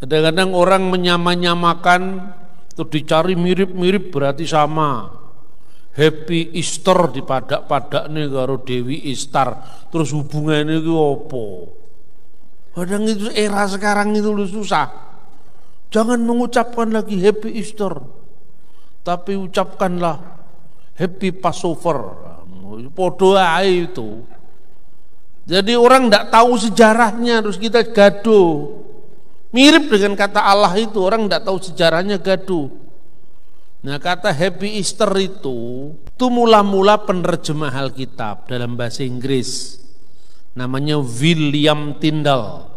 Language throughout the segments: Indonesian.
Kadang-kadang orang menyamakan, terus dicari mirip-mirip berarti sama. Happy Easter dipadak-padak nih karo Dewi Istar, terus hubungannya itu apa? Kadang itu era sekarang itu susah. Jangan mengucapkan lagi Happy Easter, tapi ucapkanlah Happy Passover. Podo ae itu. Jadi orang tidak tahu sejarahnya, terus kita gaduh. Mirip dengan kata Allah itu, orang tidak tahu sejarahnya gaduh. Nah, kata Happy Easter itu mula-mula penerjemah Alkitab dalam bahasa Inggris. Namanya William Tyndale.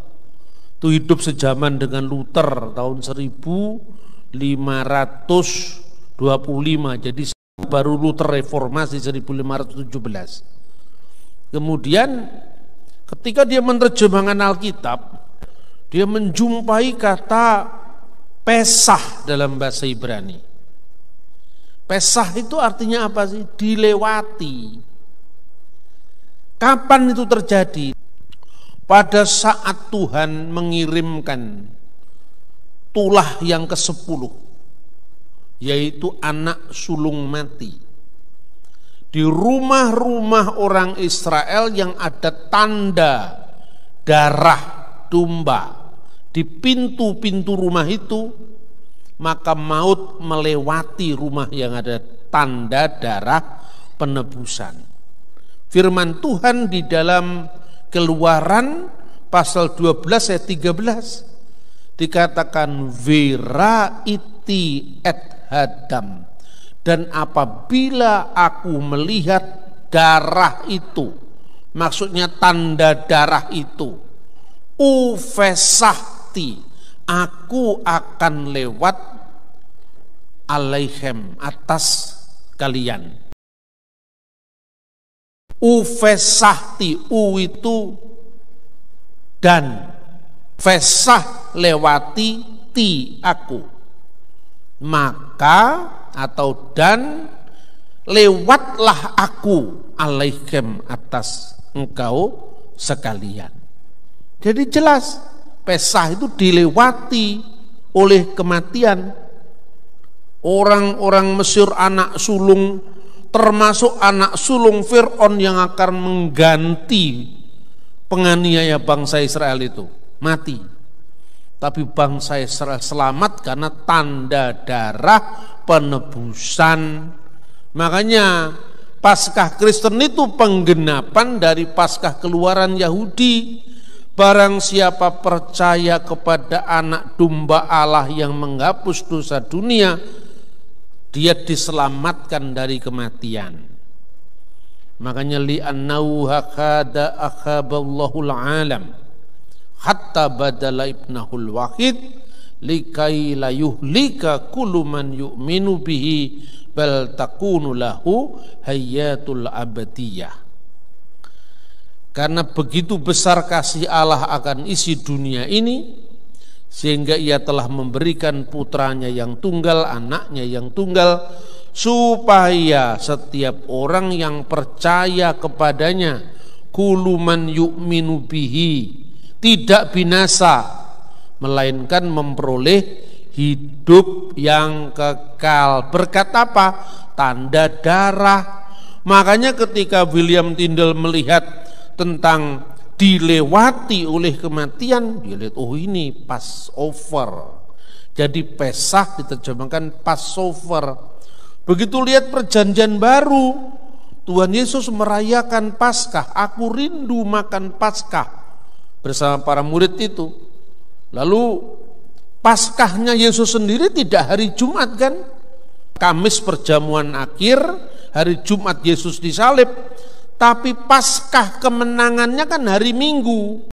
Itu hidup sejaman dengan Luther tahun 1525. Jadi baru Luther reformasi 1517. Kemudian ketika dia menerjemahkan Alkitab, dia menjumpai kata Pesah dalam bahasa Ibrani. Pesah itu artinya apa sih? Dilewati. Kapan itu terjadi? Pada saat Tuhan mengirimkan tulah yang ke-10, yaitu anak sulung mati. Di rumah-rumah orang Israel yang ada tanda darah domba di pintu-pintu rumah itu, maka maut melewati rumah yang ada tanda darah penebusan. Firman Tuhan di dalam Keluaran pasal 12 ayat 13 dikatakan vera iti et hadam, dan apabila aku melihat darah itu, maksudnya tanda darah itu, ufesahti, aku akan lewat alaihem, atas kalian. Ufesahti, u itu dan, fesah lewati, ti aku, maka atau dan lewatlah aku alaihem, atas engkau sekalian. Jadi jelas Pesah itu dilewati oleh kematian. Orang-orang Mesir anak sulung, termasuk anak sulung Fir'aun yang akan mengganti penganiaya bangsa Israel itu, mati. Tapi bangsa Israel selamat karena tanda darah penebusan. Makanya Paskah Kristen itu penggenapan dari Paskah Keluaran Yahudi. Barang siapa percaya kepada anak domba Allah yang menghapus dosa dunia, dia diselamatkan dari kematian. Makanya li'annahu hakada akhaballahul alam hatta badala ibnahul wahid likai la yuhlika kullu man yu'minu bihi bal takunu lahu hayatul abadiyah. Karena begitu besar kasih Allah akan isi dunia ini, sehingga ia telah memberikan putranya yang tunggal, anaknya yang tunggal, supaya setiap orang yang percaya kepadanya, kuluman yu'minu bihi, tidak binasa, melainkan memperoleh hidup yang kekal. Berkat apa? Tanda darah. Makanya ketika William Tyndale melihat tentang dilewati oleh kematian, dia lihat, oh ini Passover. Jadi Pesah diterjemahkan Passover. Begitu lihat perjanjian baru, Tuhan Yesus merayakan Paskah. Aku rindu makan Paskah bersama para murid itu. Lalu Paskahnya Yesus sendiri tidak hari Jumat kan? Kamis perjamuan akhir, hari Jumat Yesus disalib. Tapi Paskah kemenangannya kan hari Minggu.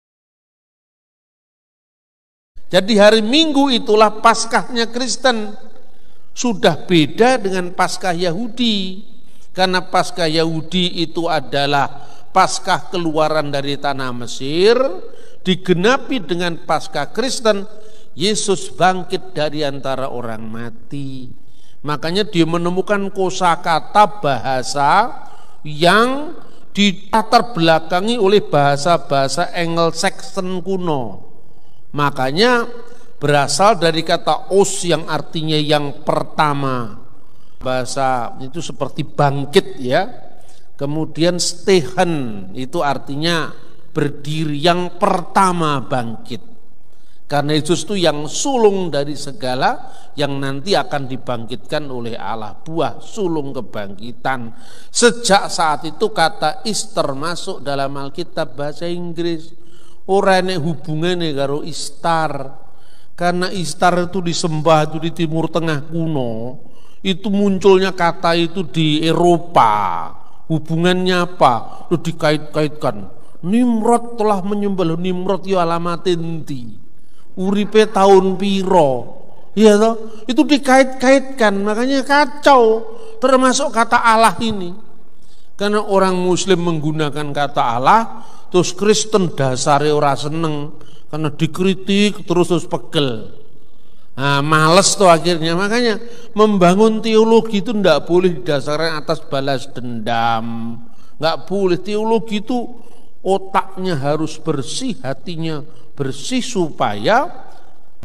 Jadi hari Minggu itulah Paskahnya Kristen. Sudah beda dengan Paskah Yahudi. Karena Paskah Yahudi itu adalah Paskah keluaran dari tanah Mesir, digenapi dengan Paskah Kristen, Yesus bangkit dari antara orang mati. Makanya dia menemukan kosakata bahasa yang dilatar belakangi oleh bahasa-bahasa Anglo-Saxon kuno. Makanya berasal dari kata os yang artinya yang pertama. Bahasa itu seperti bangkit ya. Kemudian stehen itu artinya berdiri, yang pertama bangkit. Karena Yesus itu yang sulung dari segala yang nanti akan dibangkitkan oleh Allah, buah sulung kebangkitan. Sejak saat itu kata Easter masuk dalam Alkitab bahasa Inggris. Ora enek hubungane karo Istar. Karena Istar itu disembah itu di Timur Tengah kuno. Itu munculnya kata itu di Eropa. Hubungannya apa? Itu dikait-kaitkan. Nimrod telah menyembelih. Nimrod ya alamat enti. Uripe tahun piro. Iya toh? Itu dikait-kaitkan. Makanya kacau. Termasuk kata Allah ini. Karena orang Muslim menggunakan kata Allah, terus Kristen dasare ora seneng karena dikritik terus pegel. Nah, males tuh akhirnya. Makanya membangun teologi itu ndak boleh didasarkan atas balas dendam. Nggak boleh. Teologi itu otaknya harus bersih, hatinya bersih supaya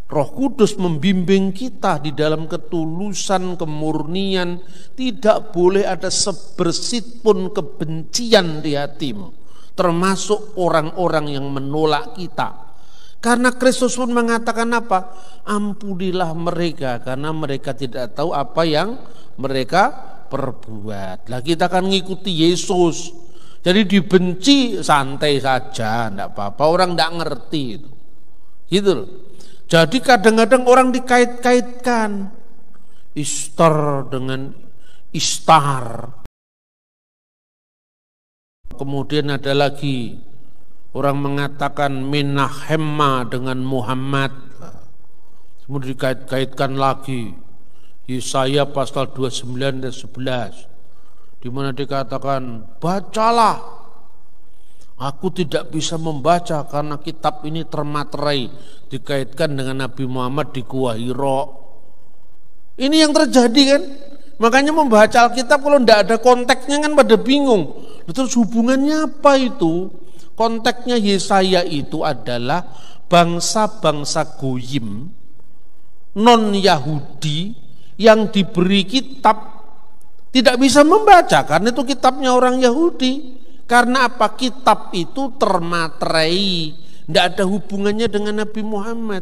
Roh Kudus membimbing kita di dalam ketulusan, kemurnian. Tidak boleh ada sebersit pun kebencian di hatimu, termasuk orang-orang yang menolak kita. Karena Kristus pun mengatakan apa? Ampunilah mereka karena mereka tidak tahu apa yang mereka perbuat. Lah kita akan ngikuti Yesus. Jadi dibenci santai saja, enggak apa-apa, orang enggak ngerti itu. Gitu loh. Jadi kadang-kadang orang dikait-kaitkan Easter dengan Istar. Kemudian ada lagi orang mengatakan Menahemma dengan Muhammad. Kemudian dikait-kaitkan lagi Yesaya pasal 29 dan 11 di mana dikatakan bacalah, aku tidak bisa membaca karena kitab ini termaterai, dikaitkan dengan Nabi Muhammad di Gua Hira. Ini yang terjadi kan. Makanya membaca Alkitab kalau tidak ada konteksnya kan pada bingung. Terus hubungannya apa itu? Konteksnya Yesaya itu adalah bangsa-bangsa goyim non Yahudi yang diberi kitab tidak bisa membaca karena itu kitabnya orang Yahudi. Karena apa? Kitab itu termaterai, tidak ada hubungannya dengan Nabi Muhammad.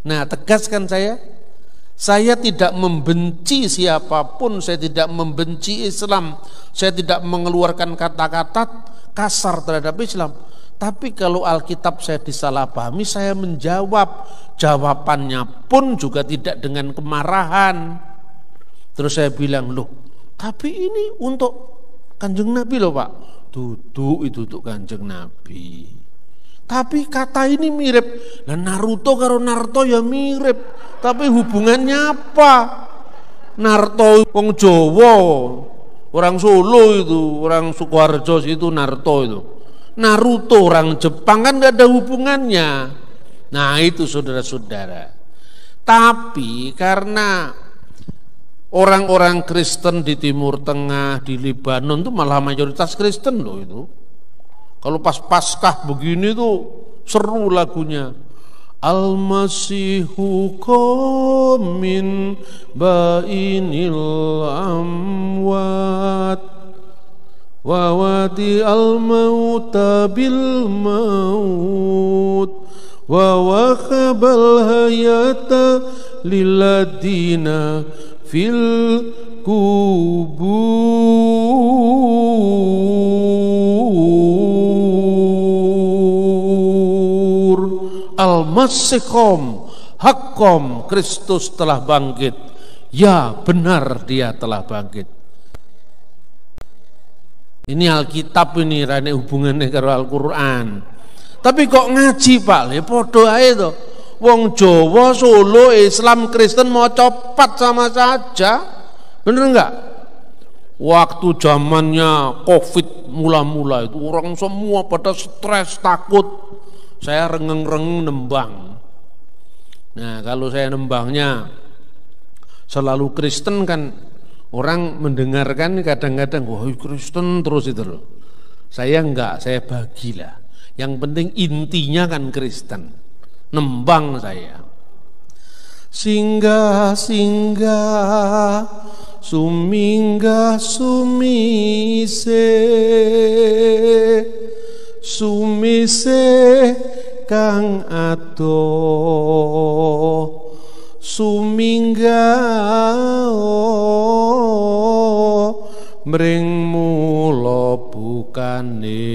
Nah, tegaskan saya tidak membenci siapapun, saya tidak membenci Islam, saya tidak mengeluarkan kata-kata kasar terhadap Islam. Tapi kalau Alkitab saya disalahpahami, saya menjawab. Jawabannya pun juga tidak dengan kemarahan. Terus saya bilang, loh, tapi ini untuk Kanjeng Nabi loh Pak. Duduk itu untuk Kanjeng Nabi. Tapi kata ini mirip. Nah Naruto karo Naruto ya mirip. Tapi hubungannya apa? Naruto wong Jawa, orang Solo itu, orang Sukoharjo itu Naruto itu. Naruto orang Jepang kan gak ada hubungannya. Nah itu saudara-saudara. Tapi karena orang-orang Kristen di Timur Tengah, di Lebanon itu malah mayoritas Kristen loh itu. Kalau pas Paskah begini tuh seru lagunya. Al-Masihu qamin bainil amwat wa wati al-mauta bil maut wa wakhabal hayata lilladina fil kubur. Al-Masikhom Hakkom, Kristus telah bangkit. Ya benar dia telah bangkit. Ini Alkitab ini rane hubungannya karo Al-Quran. Tapi kok ngaji Pak, ya podo ae to. Wong Jawa, Solo, Islam, Kristen mau copat sama saja. Bener enggak? Waktu zamannya Covid mula-mula itu orang semua pada stres, takut. Saya rengeng-rengeng nembang. Nah kalau saya nembangnya selalu Kristen kan orang mendengarkan kadang-kadang wah Kristen terus itu loh. Saya enggak, saya bagilah. Yang penting intinya kan Kristen. Nembang saya. Singgah singgah suminggah sumise sumise kang adoh suminggah mring mula bukane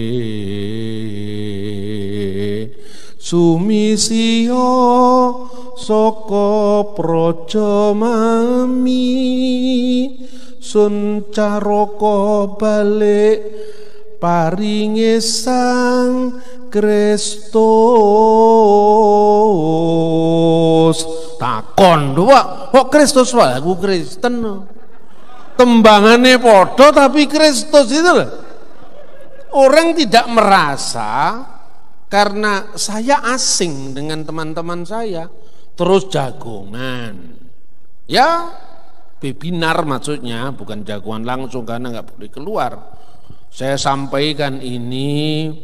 sumisio saka praja mami sun caraka balik paringe Sang Kristus. Takon Pak, kok Kristus wae aku Kristen. Tembangane padha tapi Kristus itu loh. Orang tidak merasa karena saya asing dengan teman-teman saya terus jagongan. Ya, webinar maksudnya, bukan jagoan langsung karena nggak boleh keluar. Saya sampaikan ini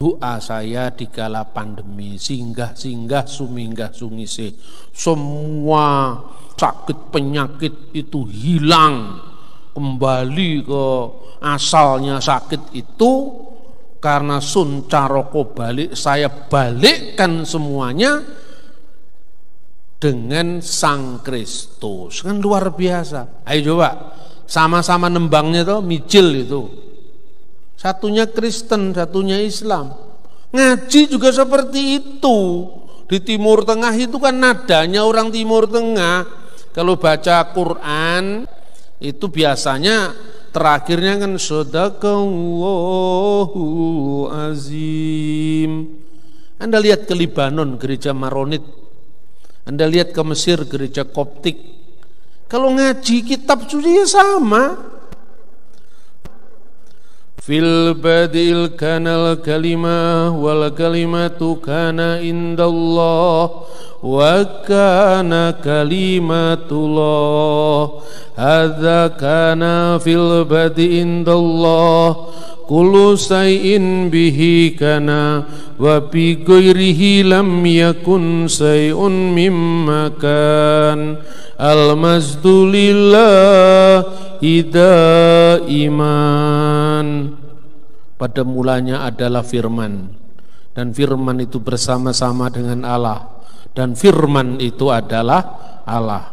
doa saya di kala pandemi, singgah-singgah suminggah sungise. Semua sakit penyakit itu hilang, kembali ke asalnya sakit itu karena sun caroko balik, saya balikkan semuanya dengan Sang Kristus. Kan luar biasa. Ayo coba sama-sama nembangnya tuh mijil itu. Satunya Kristen, satunya Islam. Ngaji juga seperti itu. Di Timur Tengah itu kan nadanya orang Timur Tengah. Kalau baca Quran itu biasanya terakhirnya kan Shadaqallahu azim. Anda lihat ke Libanon, gereja Maronit. Anda lihat ke Mesir, gereja Koptik. Kalau ngaji kitab suci ya sama. Fil badil kanal kalimah wal kalimatu kana indallah wa kana kalimatullah hadza kana fil badi indallah kullu shay'in bihi kana wa bi ghairihi lam yakun shay'un mimma kan al-mazdu lillahi daiman. Pada mulanya adalah firman, dan firman itu bersama-sama dengan Allah, dan firman itu adalah Allah.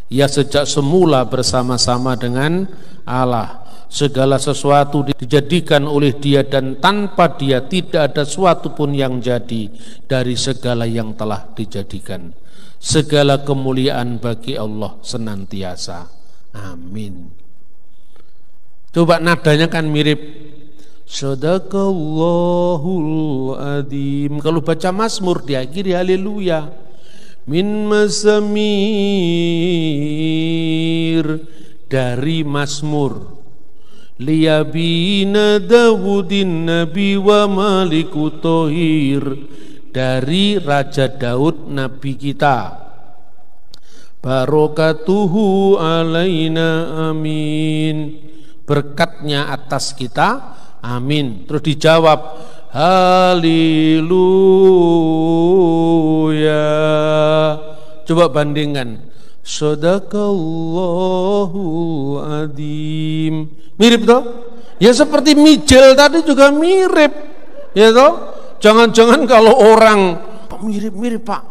Ia sejak semula bersama-sama dengan Allah. Segala sesuatu dijadikan oleh Dia, dan tanpa Dia tidak ada suatu pun yang jadi dari segala yang telah dijadikan. Segala kemuliaan bagi Allah senantiasa. Amin. Coba nadanya kan mirip. Shadaqallahul adzim. Kalau baca Mazmur diakhiri haleluya. Min mazamir, dari Mazmur. Liyabina Dawudin Nabi wa Maliku Tohir, dari Raja Daud Nabi kita. Barokatuhu alaina amin, berkatnya atas kita amin. Terus dijawab haleluya. Coba bandingkan. Shadaqallahu adzim. Mirip toh? Ya seperti mijil tadi juga mirip. Ya toh? Jangan-jangan kalau orang kok mirip-mirip Pak,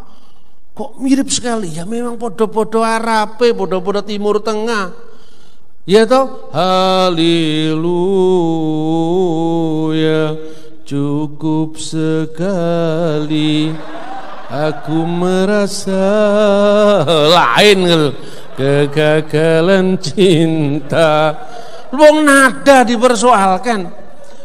kok mirip sekali, ya memang podo-podo Arabe, podo-podo Timur Tengah. Ya toh? Haleluya, cukup sekali aku merasa lain kegagalan cinta. Wong nada dipersoalkan.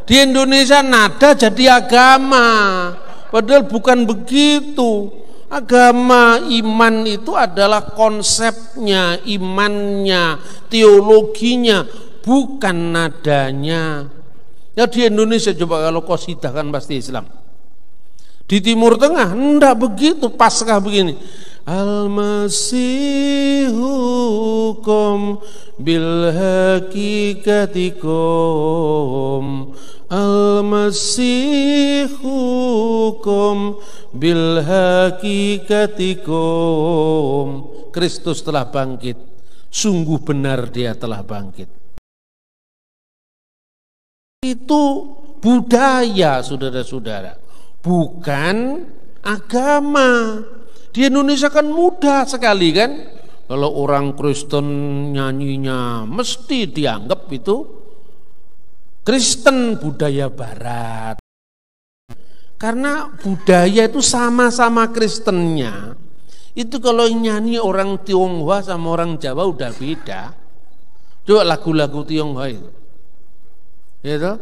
Di Indonesia nada jadi agama, padahal bukan begitu. Agama iman itu adalah konsepnya, imannya, teologinya, bukan nadanya. Ya di Indonesia coba kalau qasidah kan pasti Islam. Di Timur Tengah enggak begitu, Paskah begini. Al-Masihukum bil hakikatikum. Al-Masihukum bil hakikatikum. Kristus telah bangkit. Sungguh benar dia telah bangkit. Itu budaya, saudara-saudara, bukan agama. Di Indonesia kan mudah sekali kan, kalau orang Kristen nyanyinya mesti dianggap itu Kristen, budaya Barat. Karena budaya itu sama-sama Kristennya. Itu kalau nyanyi orang Tionghoa sama orang Jawa udah beda. Coba lagu-lagu Tionghoa itu. Ya,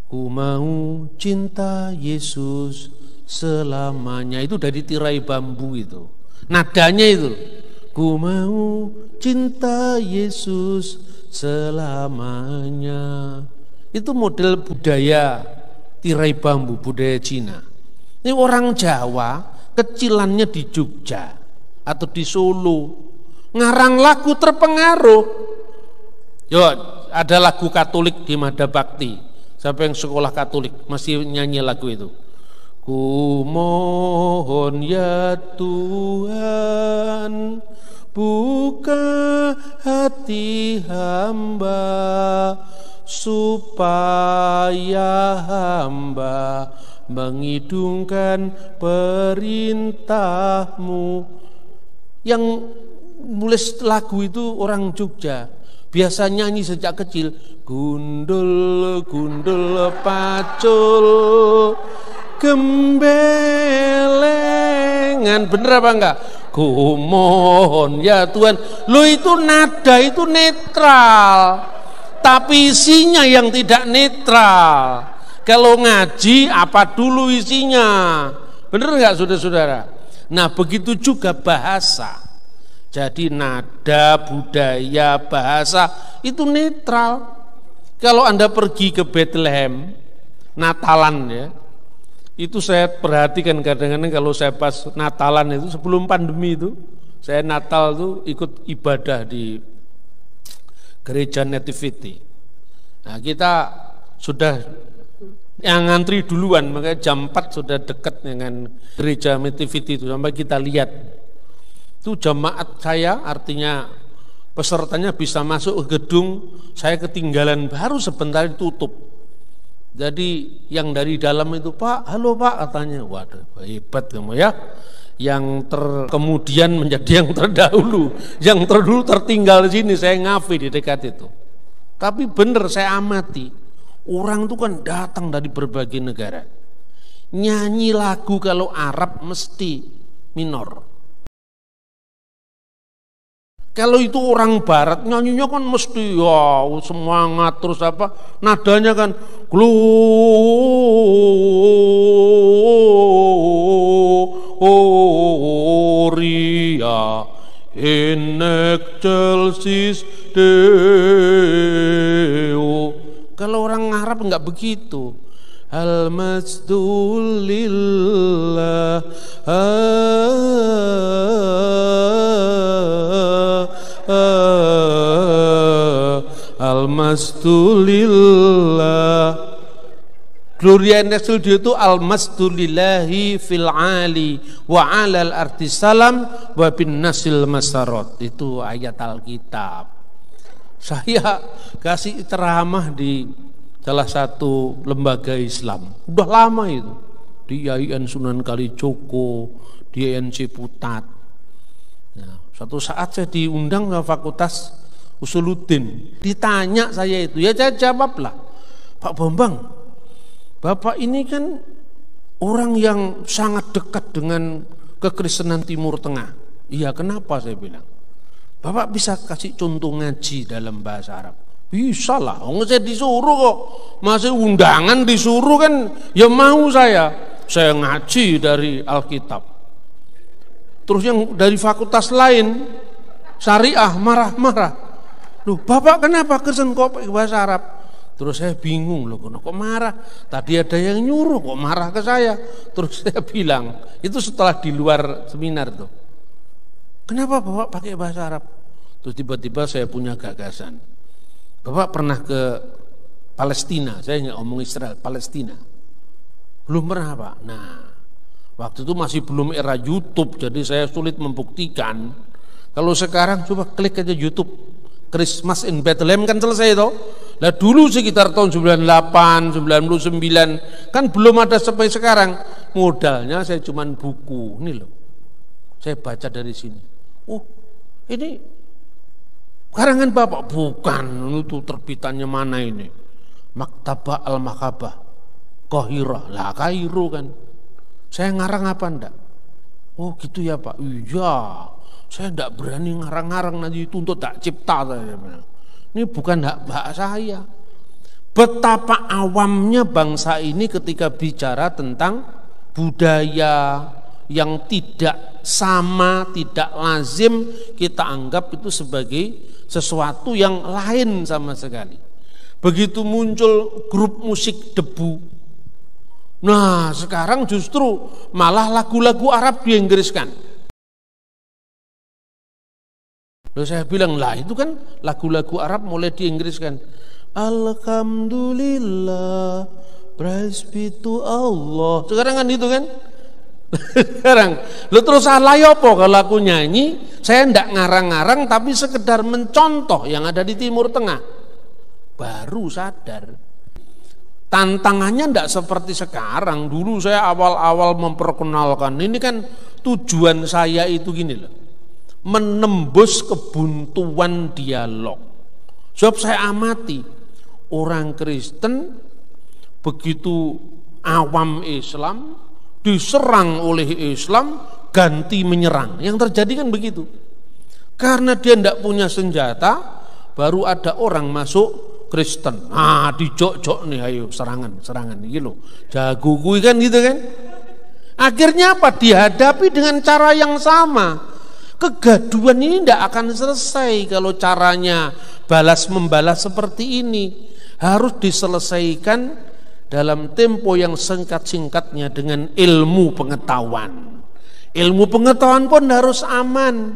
ku mau cinta Yesus selamanya, itu dari tirai bambu itu. Nadanya itu, ku mau cinta Yesus selamanya. Itu model budaya tirai bambu, budaya Cina. Ini orang Jawa kecilannya di Jogja atau di Solo, ngarang lagu terpengaruh. Yo, ada lagu Katolik di Mada Bakti. Siapa yang sekolah Katolik masih nyanyi lagu itu? Ku mohon ya Tuhan, buka hati hamba, supaya hamba mengidungkan perintahmu. Yang nulis lagu itu orang Jogja, biasa nyanyi sejak kecil. Gundul gundul pacul gembelengan, bener apa enggak? Ku mohon ya Tuhan. Lo itu nada itu netral, tapi isinya yang tidak netral. Kalau ngaji apa dulu isinya, bener enggak saudara-saudara? Nah begitu juga bahasa. Jadi nada, budaya, bahasa itu netral. Kalau Anda pergi ke Bethlehem Natalan ya, itu saya perhatikan kadang-kadang kalau saya pas Natalan itu sebelum pandemi itu, saya Natal itu ikut ibadah di gereja Nativity. Nah kita sudah yang ngantri duluan, makanya jam 4 sudah dekat dengan gereja Nativity itu, sampai kita lihat itu jemaat saya, artinya pesertanya bisa masuk ke gedung, saya ketinggalan baru sebentar ditutup. Jadi yang dari dalam itu, Pak, halo Pak, katanya. Waduh, hebat kamu ya. Yang kemudian menjadi yang terdahulu, yang terdahulu tertinggal di sini, saya ngafi di dekat itu. Tapi benar saya amati, orang itu kan datang dari berbagai negara. Nyanyi lagu kalau Arab mesti minor. Kalau itu orang Barat nyanyinya kan mesti ya semangat, terus apa nadanya kan Gloria in excelsis Deo. Kalau orang Arab enggak begitu. Al-Masdulillah Al-Masdulillah. Gloria in excelsis Deo itu al-masdulillahi fil ali wa alal arti salam wa bin nasil masarot. Itu ayat Alkitab. Saya kasih ceramah di salah satu lembaga Islam, udah lama itu, di IAIN Sunan Kalijogo, di IAIN Ciputat. Nah, suatu saat saya diundang ke Fakultas Usuluddin, ditanya saya itu, ya saya jawablah, Pak Bambang, Bapak ini kan orang yang sangat dekat dengan kekristenan Timur Tengah. Iya, kenapa saya bilang? Bapak bisa kasih contoh ngaji dalam bahasa Arab? Bisa lah, saya disuruh kok, masih undangan disuruh kan, ya mau saya ngaji dari Alkitab. Terus yang dari fakultas lain, syariah marah-marah. Loh, Bapak kenapa Kristen kok bahasa Arab? Terus saya bingung loh, kok marah? Tadi ada yang nyuruh kok marah ke saya. Terus saya bilang, itu setelah di luar seminar tuh. Kenapa Bapak pakai bahasa Arab? Terus tiba-tiba saya punya gagasan. Bapak pernah ke Palestina, saya nggak ngomong Israel, Palestina. Belum pernah Pak. Nah, waktu itu masih belum era YouTube, jadi saya sulit membuktikan. Kalau sekarang coba klik aja YouTube, Christmas in Bethlehem kan selesai toh. Lah dulu sekitar tahun 98, 99 kan belum ada sampai sekarang. Modalnya saya cuman buku. Ini loh. Saya baca dari sini. Oh, ini karangan Bapak? Bukan, itu terbitannya mana ini? Maktabah Al-Makabah, Qahirah. Lah Kairo kan. Saya ngarang apa enggak? Oh gitu ya Pak. Iya. Saya enggak berani ngarang-ngarang, nanti tuntut tak cipta saya bilang. Ini bukan hak saya. Betapa awamnya bangsa ini ketika bicara tentang budaya yang tidak sama, tidak lazim, kita anggap itu sebagai sesuatu yang lain sama sekali. Begitu muncul grup musik debu, nah sekarang justru malah lagu-lagu Arab diinggriskan. Lalu saya bilang, lah itu kan lagu-lagu Arab mulai diinggriskan. Alhamdulillah, praise be to Allah. Sekarang kan itu kan. Sekarang, lu terus salah apa kalau aku nyanyi? Saya ndak ngarang-ngarang, tapi sekedar mencontoh yang ada di Timur Tengah. Baru sadar. Tantangannya ndak seperti sekarang. Dulu saya awal-awal memperkenalkan. Ini kan tujuan saya itu gini loh. Menembus kebuntuan dialog. Sebab saya amati orang Kristen begitu awam Islam diserang oleh Islam ganti menyerang. Yang terjadi kan begitu. Karena dia tidak punya senjata, baru ada orang masuk Kristen. Ah, dijok-jok nih, ayo serangan gitu. Jago kui kan gitu kan. Akhirnya apa? Dihadapi dengan cara yang sama. Kegaduhan ini tidak akan selesai kalau caranya balas-membalas seperti ini. Harus diselesaikan dalam tempo yang singkat-singkatnya dengan ilmu pengetahuan. Ilmu pengetahuan pun harus aman.